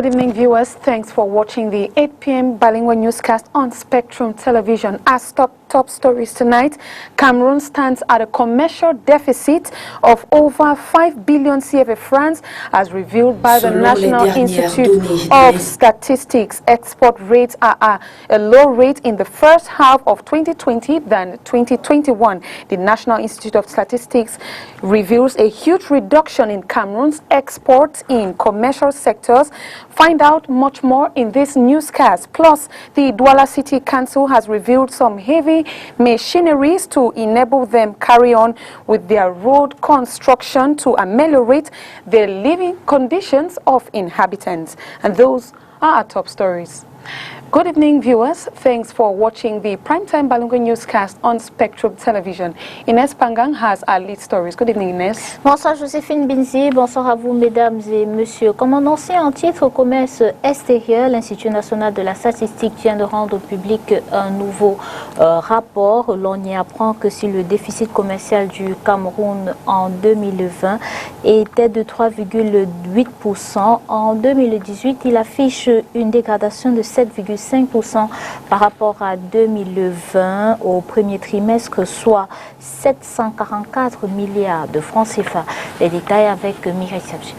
evening, viewers. Thanks for watching the 8 p.m. bilingual newscast on Spectrum Television. As top stories tonight, Cameroon stands at a commercial deficit of over 5 billion CFA francs, as revealed by the National Institute of Statistics. Export rates are at a low rate in the first half of 2020 than 2021. The National Institute of Statistics reveals a huge reduction in Cameroon's exports in commercial sectors. Find out much more in this newscast. Plus, the Douala City Council has revealed some heavy machineries to enable them carry on with their road construction to ameliorate the living conditions of inhabitants. And those are our top stories. Good evening, viewers. Thanks for watching the Primetime Bilingual Newscast on Spectrum Television. Inès Pangang has our lead stories. Good evening, Inès. Bonsoir, Joséphine Binzi. Bonsoir à vous, mesdames et messieurs. Comme annoncé en titre au commerce extérieur, l'Institut national de la statistique vient de rendre public un nouveau rapport. L'on y apprend que si le déficit commercial du Cameroun en 2020 était de 3,8%, en 2018, il affiche une dégradation de 7,5% par rapport à 2020 au premier trimestre, soit 744 milliards de francs CFA. Les détails avec Mireille Sabji.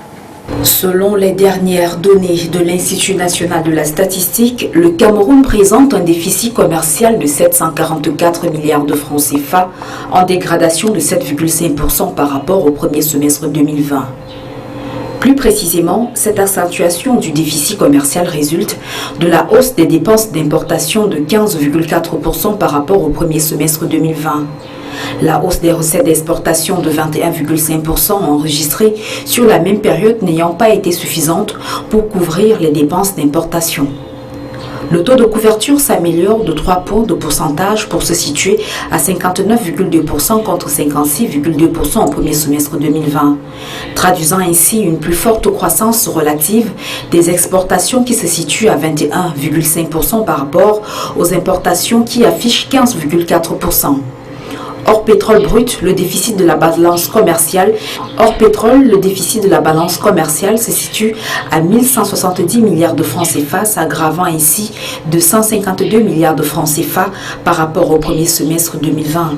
Selon les dernières données de l'Institut national de la statistique, le Cameroun présente un déficit commercial de 744 milliards de francs CFA, en dégradation de 7,5% par rapport au premier semestre 2020. Plus précisément, cette accentuation du déficit commercial résulte de la hausse des dépenses d'importation de 15,4% par rapport au premier semestre 2020. La hausse des recettes d'exportation de 21,5% enregistrée sur la même période n'ayant pas été suffisante pour couvrir les dépenses d'importation. Le taux de couverture s'améliore de 3 points de pourcentage pour se situer à 59,2% contre 56,2% au premier semestre 2020, traduisant ainsi une plus forte croissance relative des exportations qui se situent à 21,5% par rapport aux importations qui affichent 15,4%. Hors pétrole brut, le déficit de la balance commerciale, se situe à 1170 milliards de francs CFA, s'aggravant ainsi de 152 milliards de francs CFA par rapport au premier semestre 2020.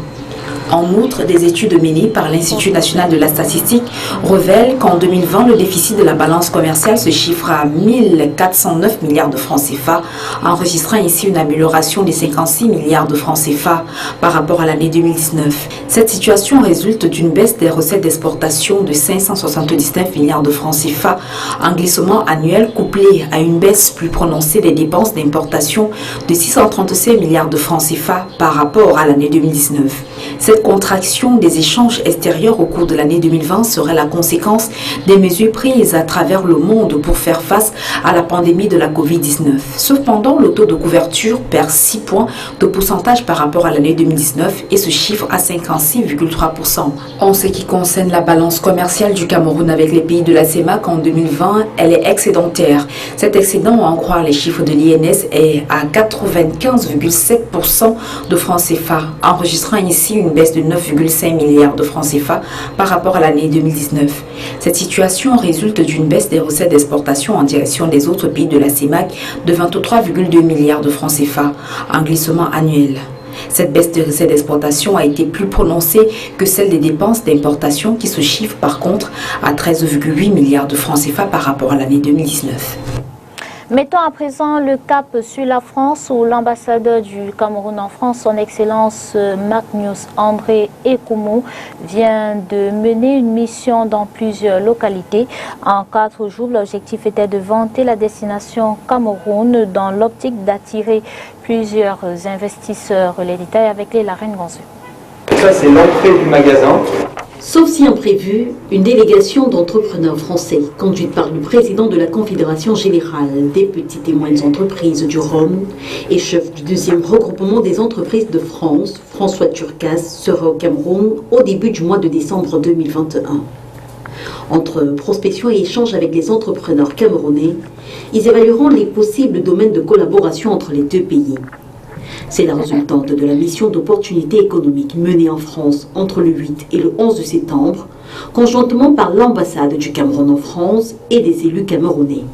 En outre, des études menées par l'Institut national de la statistique révèlent qu'en 2020, le déficit de la balance commerciale se chiffre à 1409 milliards de francs CFA, enregistrant ainsi une amélioration de 56 milliards de francs CFA par rapport à l'année 2019. Cette situation résulte d'une baisse des recettes d'exportation de 579 milliards de francs CFA, un glissement annuel couplé à une baisse plus prononcée des dépenses d'importation de 637 milliards de francs CFA par rapport à l'année 2019. Cette contraction des échanges extérieurs au cours de l'année 2020 serait la conséquence des mesures prises à travers le monde pour faire face à la pandémie de la Covid-19. Cependant, le taux de couverture perd 6 points de pourcentage par rapport à l'année 2019 et se chiffre à 56,3%. En ce qui concerne la balance commerciale du Cameroun avec les pays de la CEMAC en 2020, elle est excédentaire. Cet excédent, à en croire les chiffres de l'INS, est à 95,7% de francs CFA, enregistrant ici une baisse de 9,5 milliards de francs CFA par rapport à l'année 2019. Cette situation résulte d'une baisse des recettes d'exportation en direction des autres pays de la CEMAC de 23,2 milliards de francs CFA, un glissement annuel. Cette baisse des recettes d'exportation a été plus prononcée que celle des dépenses d'importation qui se chiffrent par contre à 13,8 milliards de francs CFA par rapport à l'année 2019. Mettons à présent le cap sur la France où l'ambassadeur du Cameroun en France, son Excellence Magnus André Ekoumou, vient de mener une mission dans plusieurs localités. En 4 jours, l'objectif était de vanter la destination Cameroun dans l'optique d'attirer plusieurs investisseurs. Les détails avec Léla Reine-Gonzeux. Ça, c'est l'entrée du magasin. Sauf si imprévu, une délégation d'entrepreneurs français, conduite par le président de la Confédération générale des petites et moyennes entreprises du Rhône et chef du 2e regroupement des entreprises de France, François Turcas, sera au Cameroun au début du mois de décembre 2021. Entre prospection et échange avec les entrepreneurs camerounais, ils évalueront les possibles domaines de collaboration entre les deux pays. C'est la résultante de la mission d'opportunité économique menée en France entre le 8 et le 11 septembre, conjointement par l'ambassade du Cameroun en France et des élus camerounais.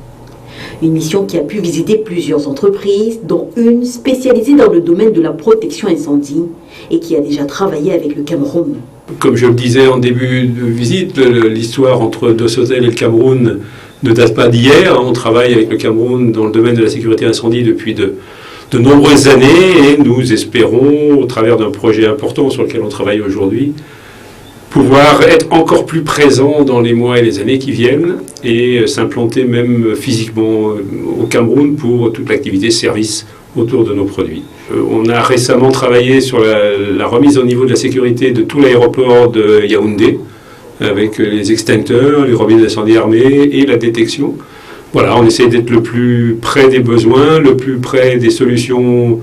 Une mission qui a pu visiter plusieurs entreprises, dont une spécialisée dans le domaine de la protection incendie et qui a déjà travaillé avec le Cameroun. Comme je le disais en début de visite, l'histoire entre Dossotel et le Cameroun ne date pas d'hier. On travaille avec le Cameroun dans le domaine de la sécurité incendie depuis de nombreuses années et nous espérons, au travers d'un projet important sur lequel on travaille aujourd'hui, pouvoir être encore plus présent dans les mois et les années qui viennent et s'implanter même physiquement au Cameroun pour toute l'activité service autour de nos produits. On a récemment travaillé sur la remise au niveau de la sécurité de tout l'aéroport de Yaoundé avec les extincteurs, les robinets d'incendie armés et la détection. Voilà, on essaie d'être le plus près des besoins, le plus près des solutions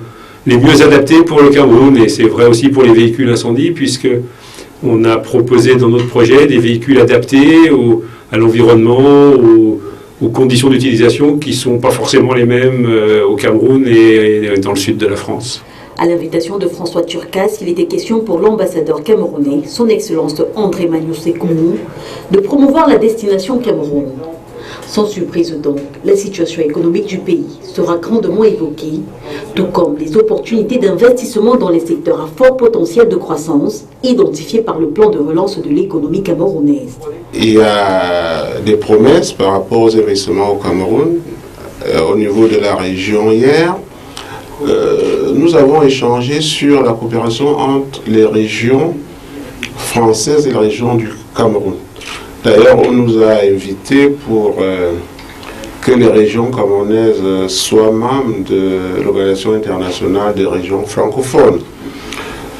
les mieux adaptées pour le Cameroun et c'est vrai aussi pour les véhicules incendie puisque on a proposé dans notre projet des véhicules adaptés à l'environnement, aux conditions d'utilisation qui ne sont pas forcément les mêmes au Cameroun et dans le sud de la France. À l'invitation de François Turcas, il était question pour l'ambassadeur camerounais, son Excellence André Magnou-Sékoumou, de promouvoir la destination Cameroun. Sans surprise donc, la situation économique du pays sera grandement évoquée, tout comme les opportunités d'investissement dans les secteurs à fort potentiel de croissance, identifiés par le plan de relance de l'économie camerounaise. Il y a des promesses par rapport aux investissements au Cameroun, au niveau de la région hier. Nous avons échangé sur la coopération entre les régions françaises et les régions du Cameroun. D'ailleurs, on nous a invités pour que les régions camerounaises soient membres de l'Organisation internationale des régions francophones.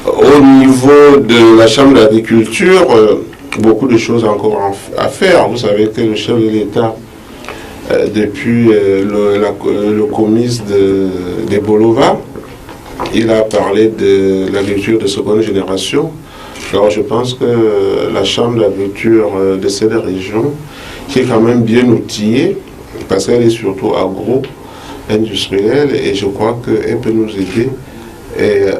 Au niveau de la Chambre d'agriculture, beaucoup de choses encore à faire. Vous savez que le chef de l'État, depuis le comice de Bolova, il a parlé de l'agriculture de seconde génération. Alors je pense que la Chambre d'agriculture de cette région, qui est quand même bien outillée, parce qu'elle est surtout agro-industrielle, et je crois qu'elle peut nous aider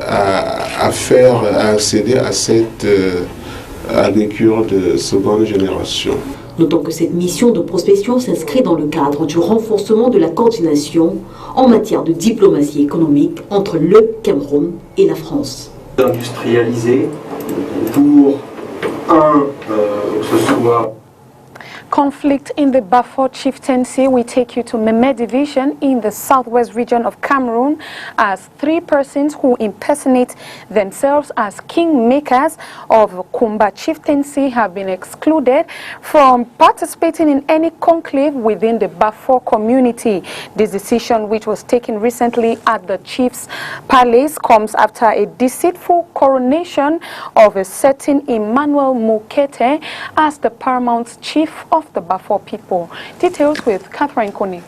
à accéder à cette agriculture de seconde génération. Notons que cette mission de prospection s'inscrit dans le cadre du renforcement de la coordination en matière de diplomatie économique entre le Cameroun et la France. Industrialisé pour que ce soit Conflict in the Bafour Chieftaincy. We take you to Meme Division in the southwest region of Cameroon as 3 persons who impersonate themselves as kingmakers of Kumba Chieftaincy have been excluded from participating in any conclave within the Bafour community. This decision, which was taken recently at the chief's palace, comes after a deceitful coronation of a certain Emmanuel Mukete as the paramount chief of the Bafour people. Details with Catherine Kone.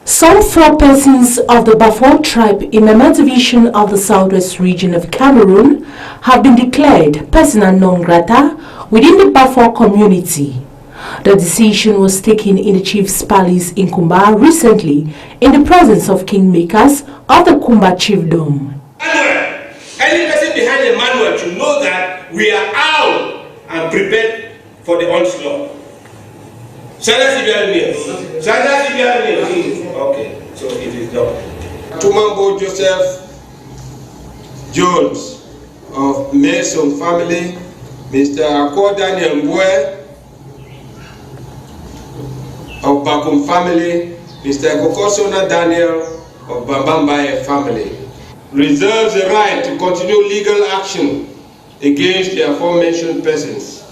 Some 4 persons of the Bafour tribe in Meme Division of the southwest region of Cameroon have been declared persona non grata within the Bafour community. The decision was taken in the chief's palace in Kumba recently in the presence of kingmakers of the Kumba chiefdom. Any person behind the manual should know that we are out and prepared for the onslaught. Okay, so it is done. Tumambo Joseph Jones of Mason family, Mr. Akko Daniel Mbwe of Bakum family, Mr. Kokosona Daniel of Bambambaye family, reserves the right to continue legal action against the aforementioned persons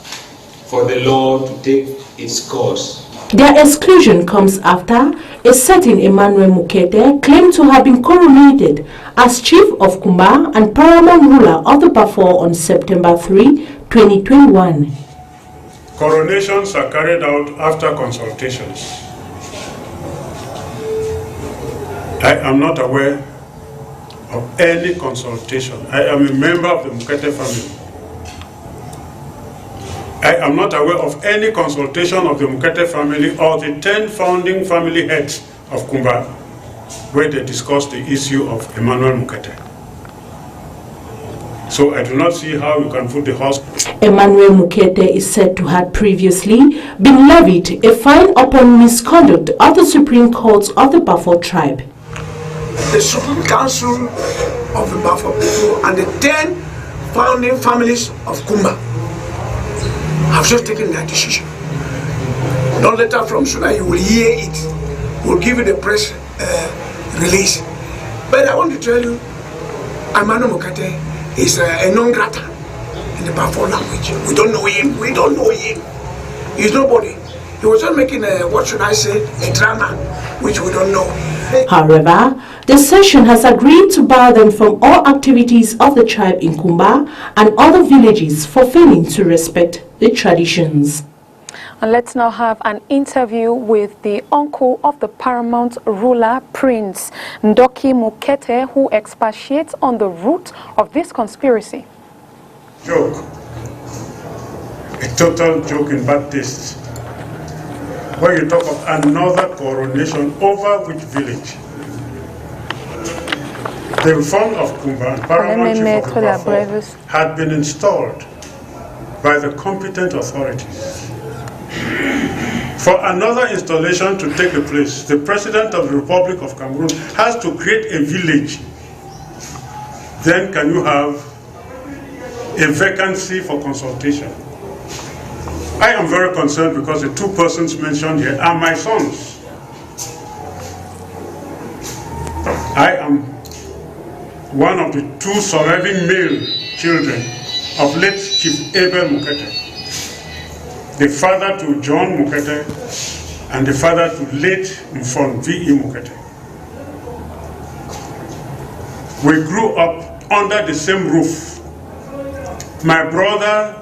for the law to take its course. Their exclusion comes after a certain Emmanuel Mukete claimed to have been coronated as chief of Kumba and paramount ruler of the Bafour on September 3, 2021. Coronations are carried out after consultations. I am not aware of any consultation. I am a member of the Mukete family. I am not aware of any consultation of the Mukete family or the 10 founding family heads of Kumba where they discussed the issue of Emmanuel Mukete. So I do not see how you can put the horse. Emmanuel Mukete is said to have previously been levied a fine upon misconduct of the Supreme Court of the Bafo tribe. The Supreme Council of the Bafo people and the 10 founding families of Kumba have just taken their decision. No letter from Suna, you will hear it. We'll give you the press release. But I want to tell you, Emmanuel Mukete is a non-grata in the Bafo language. We don't know him. We don't know him. He's nobody. He was just making a, what should I say, a drama, which we don't know. However, the session has agreed to bar them from all activities of the tribe in Kumba and other villages for failing to respect the traditions. And let's now have an interview with the uncle of the paramount ruler, Prince Ndoki Mukete, who expatiates on the root of this conspiracy. Joke. A total joke in bad taste. When you talk of another coronation over which village? The reform of Kumba and paramount chief of the Bafo had been installed by the competent authorities. For another installation to take place, the President of the Republic of Cameroon has to create a village. Then can you have a vacancy for consultation? I am very concerned because the two persons mentioned here are my sons. I am one of the two surviving male children of late Chief Abel Mukete, the father to John Mukete and the father to late Mfon V.E. Mukete. We grew up under the same roof. My brother,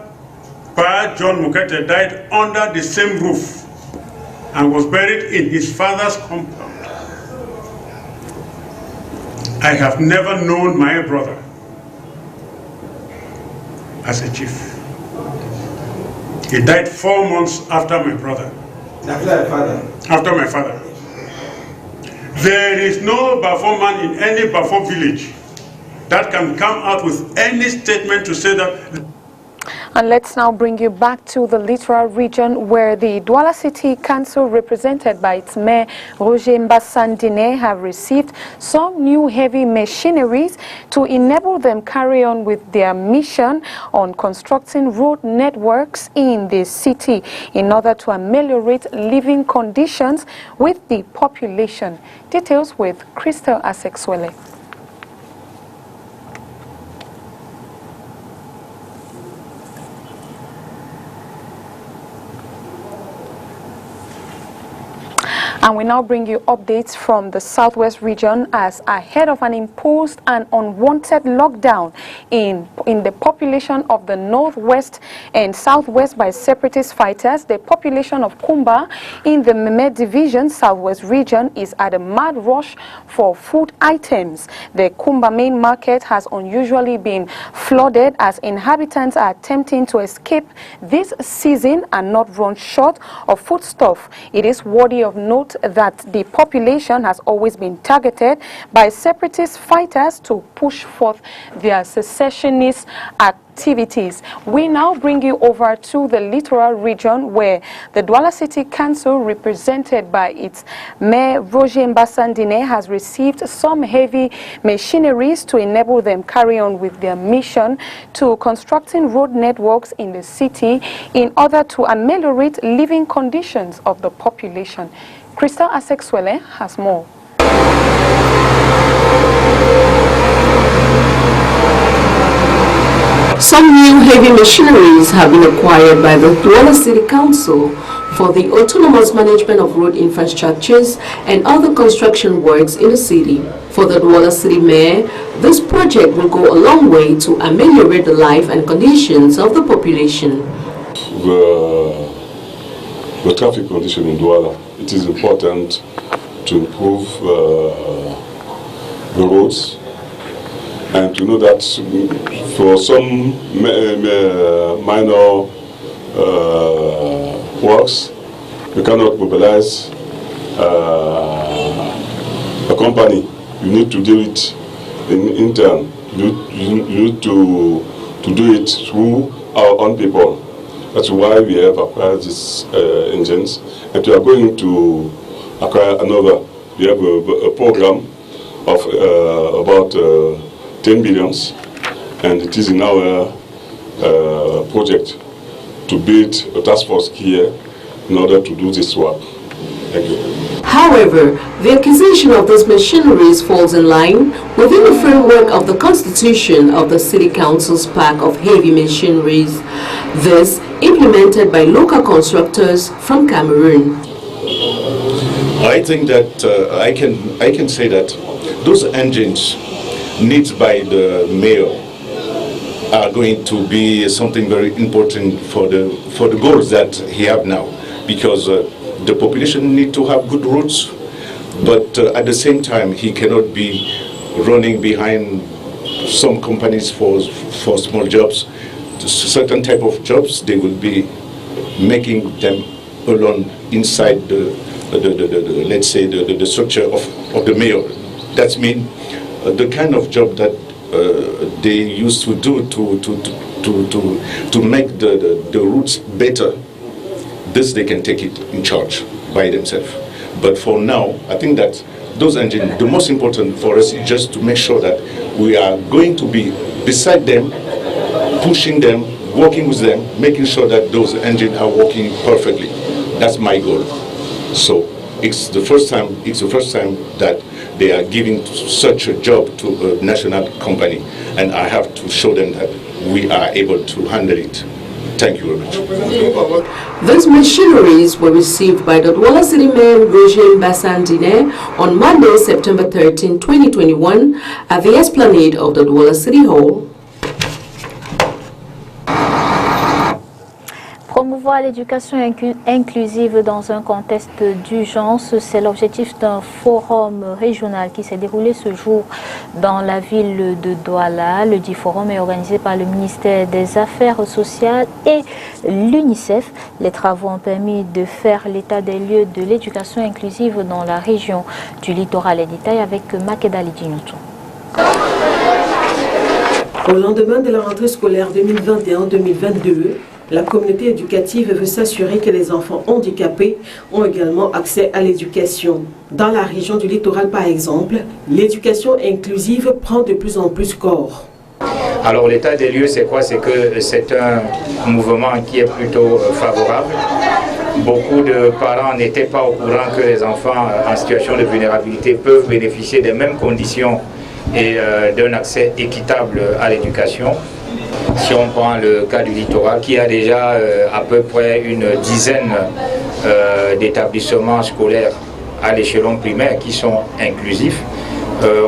Pa John Mukete, died under the same roof and was buried in his father's compound. I have never known my brother as a chief. He died 4 months after my brother. After my father. There is no Bafo man in any Bafo village that can come out with any statement to say that. And let's now bring you back to the Littoral region, where the Douala City Council, represented by its mayor Roger Mbassandine, have received some new heavy machineries to enable them carry on with their mission on constructing road networks in the city in order to ameliorate living conditions with the population. Details with Crystal Asexwele. And we now bring you updates from the Southwest region, as ahead of an imposed and unwanted lockdown in the population of the Northwest and Southwest by separatist fighters, the population of Kumba in the Meme Division, Southwest region, is at a mad rush for food items. The Kumba main market has unusually been flooded as inhabitants are attempting to escape this season and not run short of foodstuff. It is worthy of note that the population has always been targeted by separatist fighters to push forth their secessionist activities. We now bring you over to the Littoral region, where the Douala City Council, represented by its mayor Roger Mbassandine, has received some heavy machineries to enable them carry on with their mission to constructing road networks in the city in order to ameliorate living conditions of the population. Crystal Asexwele has more. Some new heavy machineries have been acquired by the Douala City Council for the autonomous management of road infrastructures and other construction works in the city. For the Douala City Mayor, this project will go a long way to ameliorate the life and conditions of the population. The traffic condition in Douala, it is important to improve the roads, and to know that for some minor works, you cannot mobilize a company. You need to do it in intern you need to do it through our own people. That's why we have acquired these engines, and we are going to acquire another. We have a program of about 10 billions, and it is in our project to build a task force here in order to do this work. Thank you. However, the acquisition of those machineries falls in line within the framework of the constitution of the City Council's pack of heavy machineries, this implemented by local constructors from Cameroon. I think that I can say that those engines needs by the mayor are going to be something very important for the goals that he have now, because the population need to have good roads, but at the same time he cannot be running behind some companies for small jobs. Certain type of jobs they will be making them alone inside let's say the structure of the mayor. That means the kind of job that they used to do to make the routes better, this they can take it in charge by themselves. But for now, I think that those engines, the most important for us is just to make sure that we are going to be beside them, pushing them, working with them, making sure that those engines are working perfectly. That's my goal. So it's the first time that they are giving such a job to a national company, and I have to show them that we are able to handle it. Thank you very much. Those machineries were received by the Douala City Mayor Roger Bassandine on Monday, September 13, 2021 at the esplanade of the Douala City Hall. Promouvoir l'éducation inclusive dans un contexte d'urgence, c'est l'objectif d'un forum régional qui s'est déroulé ce jour dans la ville de Douala. Le dit forum est organisé par le ministère des Affaires sociales et l'UNICEF. Les travaux ont permis de faire l'état des lieux de l'éducation inclusive dans la région du littoral. Les détails avec Makeda Lidinoto. Au lendemain de la rentrée scolaire 2021-2022, la communauté éducative veut s'assurer que les enfants handicapés ont également accès à l'éducation. Dans la région du littoral, par exemple, l'éducation inclusive prend de plus en plus corps. Alors l'état des lieux, c'est quoi? C'est que c'est un mouvement qui est plutôt favorable. Beaucoup de parents n'étaient pas au courant que les enfants en situation de vulnérabilité peuvent bénéficier des mêmes conditions et d'un accès équitable à l'éducation. Si on prend le cas du littoral, qui a déjà à peu près une dizaine d'établissements scolaires à l'échelon primaire qui sont inclusifs,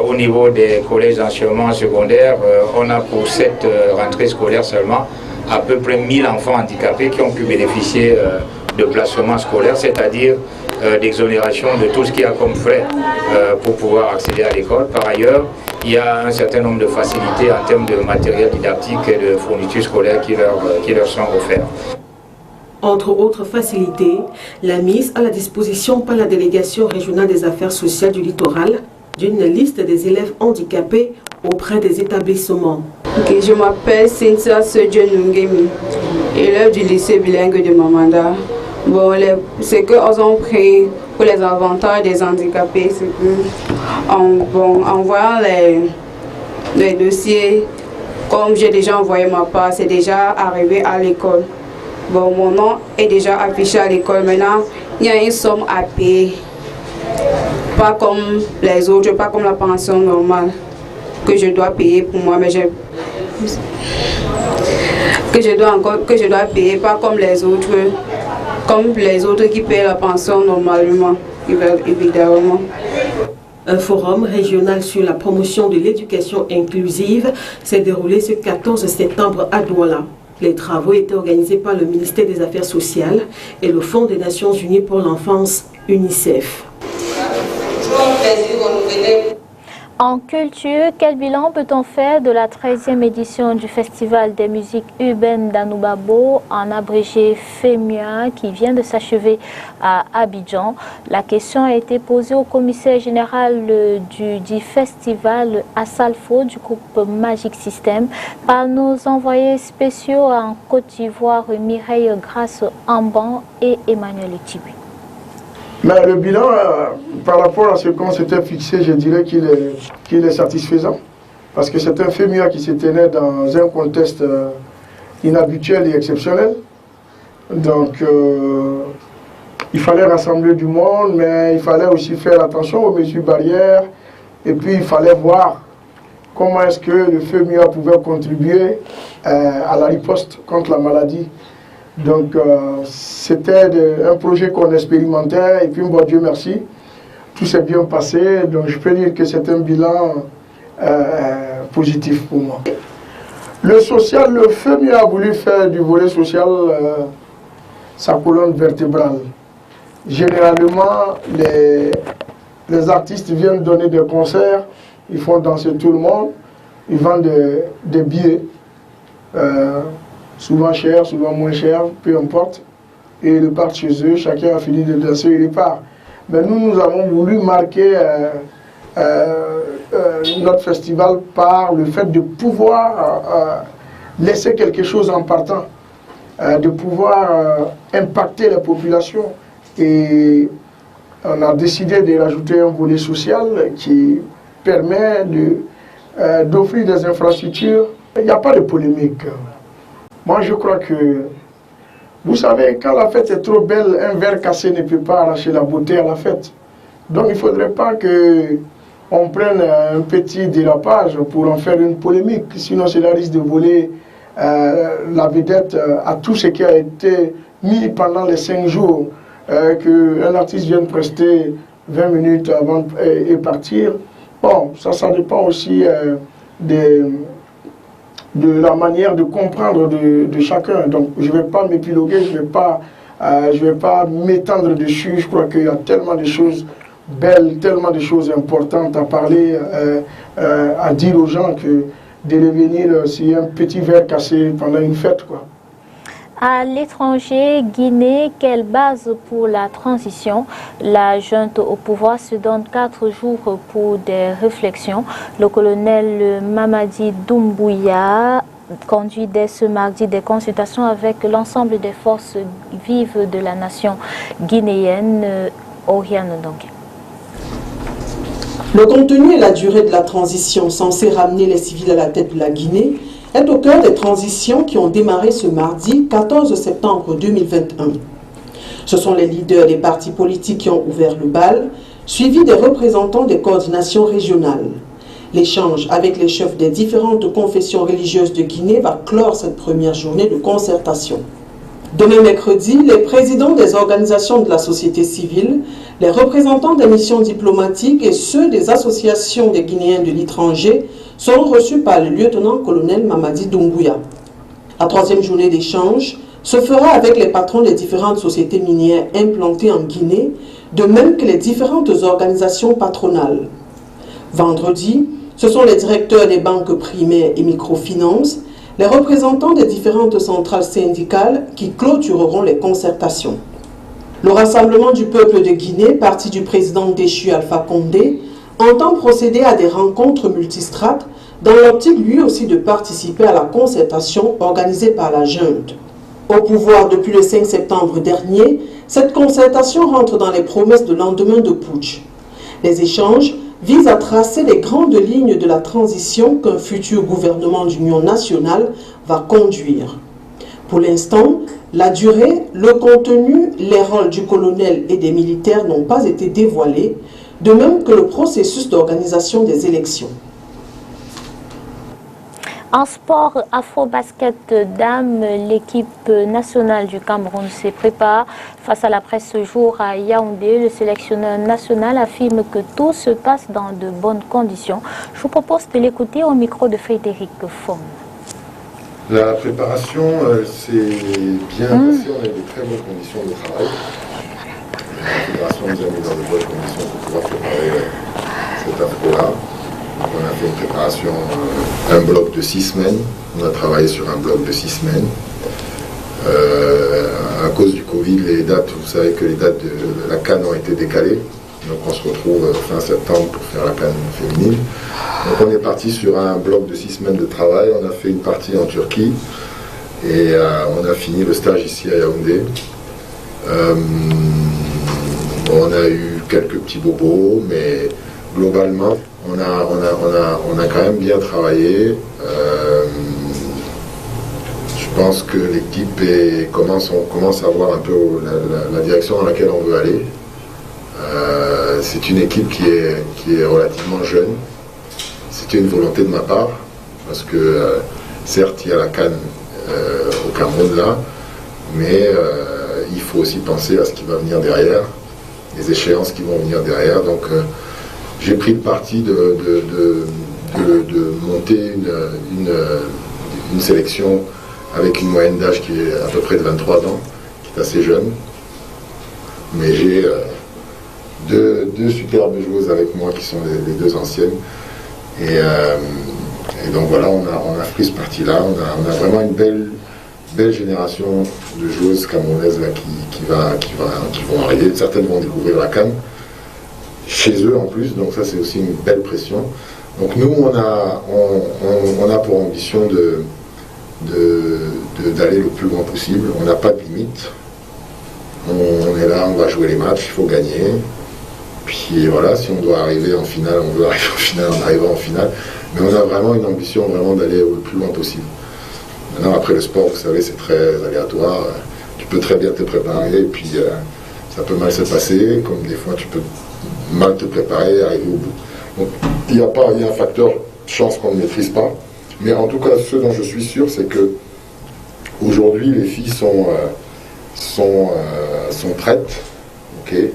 au niveau des collèges d'enseignement secondaire, on a pour cette rentrée scolaire seulement à peu près 1000 enfants handicapés qui ont pu bénéficier de placements scolaires, c'est-à-dire d'exonération de tout ce qu'il y a comme frais pour pouvoir accéder à l'école. Par ailleurs, il y a un certain nombre de facilités en termes de matériel didactique et de fournitures scolaires qui leur sont offertes. Entre autres facilités, la mise à la disposition par la délégation régionale des affaires sociales du littoral d'une liste des élèves handicapés auprès des établissements. Okay, je m'appelle Cynthia Sodjo-Nungemi, élève du lycée bilingue de Mamanda. Bon, ce qu'ils ont pris pour les avantages des handicapés, c'est que en voyant les dossiers, comme j'ai déjà envoyé ma part, c'est déjà arrivé à l'école. Bon, mon nom est déjà affiché à l'école. Maintenant, il y a une somme à payer. Pas comme les autres, pas comme la pension normale que je dois payer pour moi, mais que je dois payer, pas comme les autres qui payent la pension normalement, évidemment. Un forum régional sur la promotion de l'éducation inclusive s'est déroulé ce 14 septembre à Douala. Les travaux étaient organisés par le ministère des Affaires sociales et le Fonds des Nations Unies pour l'enfance, UNICEF. En culture, quel bilan peut-on faire de la 13e édition du Festival des musiques urbaines d'Anoubabo, en abrégé FEMUA, qui vient de s'achever à Abidjan? La question a été posée au commissaire général du festival à Salfo du groupe Magic System par nos envoyés spéciaux en Côte d'Ivoire, Mireille Grasse Amban et Emmanuel Etibi. Mais le bilan, par rapport à ce qu'on s'était fixé, je dirais qu'il est satisfaisant. Parce que c'est un FEMUA qui se tenait dans un contexte inhabituel et exceptionnel. Donc, il fallait rassembler du monde, mais il fallait aussi faire attention aux mesures barrières. Et puis, il fallait voir comment est-ce que le FEMUA pouvait contribuer à la riposte contre la maladie. Donc, c'était un projet qu'on expérimentait, et puis, bon, Dieu merci, tout s'est bien passé. Donc, je peux dire que c'est un bilan positif pour moi. Le social, le FEMUA a voulu faire du volet social sa colonne vertébrale. Généralement, les artistes viennent donner des concerts, ils font danser tout le monde, ils vendent des billets. Souvent cher, souvent moins cher, peu importe. Et ils partent chez eux, chacun a fini de danser, il repart. Mais nous avons voulu marquer notre festival par le fait de pouvoir laisser quelque chose en partant, de pouvoir impacter la population. Et on a décidé de rajouter un volet social qui permet d'offrir des infrastructures. Il n'y a pas de polémique. Moi, je crois que, vous savez, quand la fête est trop belle, un verre cassé ne peut pas arracher la beauté à la fête. Donc, il ne faudrait pas qu'on prenne un petit dérapage pour en faire une polémique. Sinon, cela risque de voler la vedette à tout ce qui a été mis pendant les 5 jours. Qu'un artiste vienne prester 20 minutes avant et partir. Bon, ça dépend aussi de la manière de comprendre de chacun. Donc je ne vais pas m'épiloguer, je ne vais pas m'étendre dessus. Je crois qu'il y a tellement de choses belles, tellement de choses importantes à parler, à dire aux gens que de revenir si un petit verre cassé pendant une fête, quoi. À l'étranger, Guinée, quelle base pour la transition? La junte au pouvoir se donne 4 jours pour des réflexions. Le colonel Mamadi Doumbouya conduit dès ce mardi des consultations avec l'ensemble des forces vives de la nation guinéenne. Oriane Ndongue. Le contenu et la durée de la transition censée ramener les civils à la tête de la Guinée est au cœur des transitions qui ont démarré ce mardi 14 septembre 2021. Ce sont les leaders des partis politiques qui ont ouvert le bal, suivis des représentants des coordinations régionales. L'échange avec les chefs des différentes confessions religieuses de Guinée va clore cette première journée de concertation. Demain mercredi, les présidents des organisations de la société civile, les représentants des missions diplomatiques et ceux des associations des Guinéens de l'étranger seront reçus par le lieutenant-colonel Mamadi Doumbouya. La 3e journée d'échange se fera avec les patrons des différentes sociétés minières implantées en Guinée, de même que les différentes organisations patronales. Vendredi, ce sont les directeurs des banques primaires et microfinances, les représentants des différentes centrales syndicales qui clôtureront les concertations. Le Rassemblement du peuple de Guinée, parti du président déchu Alpha Condé, entend procéder à des rencontres multistrates dans l'optique lui aussi de participer à la concertation organisée par la junte. Au pouvoir depuis le 5 septembre dernier, cette concertation rentre dans les promesses de lendemain de putsch. Les échanges visent à tracer les grandes lignes de la transition qu'un futur gouvernement d'union nationale va conduire. Pour l'instant, la durée, le contenu, les rôles du colonel et des militaires n'ont pas été dévoilés, de même que le processus d'organisation des élections. En sport afro-basket dames, l'équipe nationale du Cameroun se prépare. Face à la presse ce jour à Yaoundé, le sélectionneur national affirme que tout se passe dans de bonnes conditions. Je vous propose de l'écouter au micro de Frédéric Fom. La préparation s'est bien passée, on a eu de très bonnes conditions de travail. La fédération nous a mis dans de bonnes conditions pour pouvoir préparer cet afro-là. On a fait une préparation, un bloc de 6 semaines. On a travaillé sur un bloc de 6 semaines. À cause du Covid, les dates, vous savez que les dates de la CAN ont été décalées. Donc on se retrouve fin septembre pour faire la CAN féminine. Donc on est parti sur un bloc de 6 semaines de travail. On a fait une partie en Turquie et on a fini le stage ici à Yaoundé. On a eu quelques petits bobos, mais globalement, on a quand même bien travaillé. Je pense que l'équipe commence à voir un peu la direction dans laquelle on veut aller. C'est une équipe qui est relativement jeune. C'était une volonté de ma part, parce que certes, il y a la CAN au Cameroun là, mais il faut aussi penser à ce qui va venir derrière, les échéances qui vont venir derrière. Donc j'ai pris le parti de monter une sélection avec une moyenne d'âge qui est à peu près de 23 ans, qui est assez jeune. Mais j'ai deux superbes joueuses avec moi qui sont les deux anciennes. Et donc voilà, on a pris ce parti-là. On a vraiment une belle génération de joueuses camerounaises là, qui vont arriver. Certaines vont découvrir la CAN chez eux en plus, donc ça c'est aussi une belle pression. Donc nous, on a pour ambition d'aller le plus loin possible. On n'a pas de limite. On est là, on va jouer les matchs, il faut gagner. Puis voilà, si on doit arriver en finale, on veut arriver en finale, on arrivera en finale. Mais on a vraiment une ambition d'aller le plus loin possible. Maintenant, après le sport, vous savez, c'est très aléatoire. Tu peux très bien te préparer, et puis ça peut mal se passer, comme des fois tu peux mal te préparer et arriver au bout. Donc il y a un facteur chance qu'on ne maîtrise pas. Mais en tout cas, ce dont je suis sûr, c'est que aujourd'hui, les filles sont prêtes. Okay.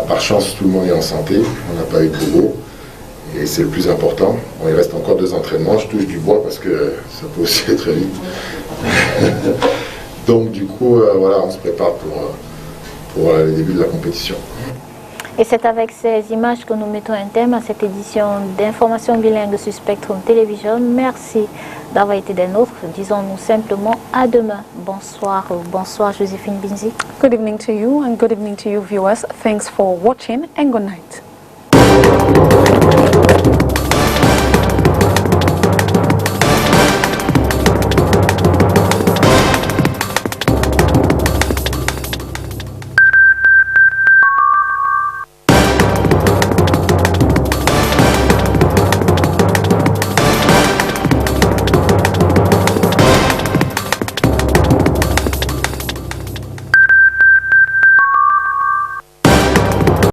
Par chance, tout le monde est en santé. On n'a pas eu de bobo. Et c'est le plus important. Bon, il reste encore 2 entraînements. Je touche du bois parce que ça peut aussi aller très vite. Donc du coup, voilà, on se prépare pour le début de la compétition. Et c'est avec ces images que nous mettons un terme à cette édition d'information bilingue sur Spectrum Television. Merci d'avoir été des nôtres. Disons-nous simplement à demain. Bonsoir, bonsoir Joséphine Binzi. Good evening to you and good evening to you viewers. Thanks for watching and good night.